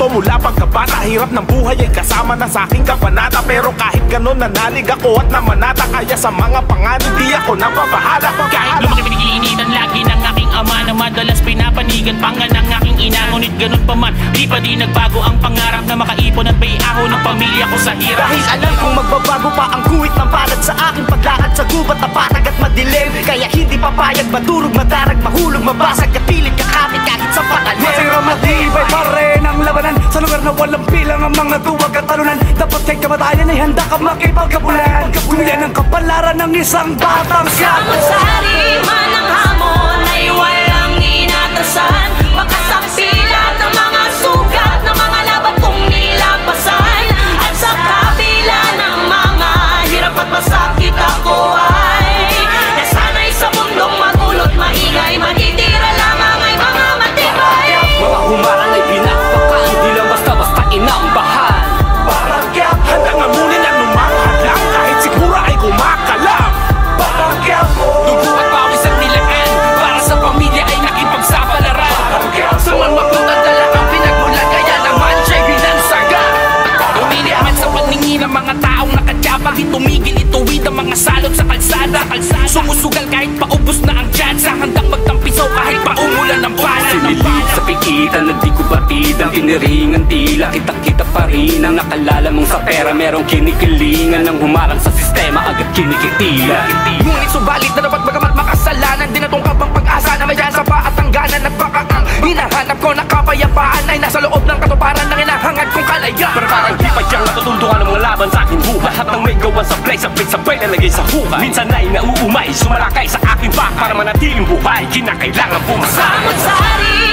to mula pagkabata. Hirap ng buhay ay kasama na sa aking kabanata. Pero kahit ganun nanalig ako at namanata. Kaya sa mga panganib di ako napabahala. Kahit lumaki pinag-iinitan lagi ng aking ama na madalas pinapanigan pangan ng aking ina. Ngunit ganun pa man, di pa di nagbago ang pangarap na makaipon at baiaho ng pamilya ko sa hirap. Dahil alam kong magbabago pa ang guhit ng palad sa aking paglakad sa gubat na patag at madilim. Kaya hindi papayag, madurog, madarag, mahulog, mabasag, kapilit, kakapit kahit sa patalim. Masira matibay pa rin ang labanan sa lugar na walang bilang ang mga duwag at talunan. Dapat kay kamatayan ay handa ka makipagkabulan. Kung yan ang kapalaran ng isang batang Samang-sari man ang hamon ay walang inatasan. Makasaksilat ng mga sugat ng mga laban kong nilampasan. At sa kabila ng mga hirap at masakit ako ay nasanay sa mundong magulot maingay. Matitira lamang ay mga matibay. Mga humarang ay pinakpakan, di lang basta-basta inambahan. Parang kaya handa nga munin ang lumanghalang. Kahit siguro ay kumakalam. Parang kaya Dugo at pawis ang nilaan, para sa pamilya ay nakipagsapalaran. Sa man magputadala ang pinagmulan, kaya naman siya'y binansaga. Umilit man sa paningin ng mga taong nakatyapang, itumigil ituwid ang mga salot sa kalsada. Sumusugal kahit paubos na ang tsansa, handang magtampisaw kahit paumulan ng bala. Sinilip sa pigitan na di ko batid ang tiniringan, tila kita-kita pa rin ang nakalala mong sa pera merong kinikilingan. Nang humarang sa sistema agad kinikitila. Ngunit subalit na dapat bagamat makasalanan, dinatungkap ang pag-asa na may sa pa at hangganan. At baka ang hinahanap ko na kapayapaan ay nasa loob ng katuparan ng hinahangad kong kalayaan. Pero parang di pa diyang natutuldukan ng mga laban sa aking buhay. Lahat ng may gawan sa play, sabay-sabay lalagay sa hukay. Minsan ay nauumay, sumalakay sa aking back para manatiling buhay. Kinakailangan pumasama. Samang-sari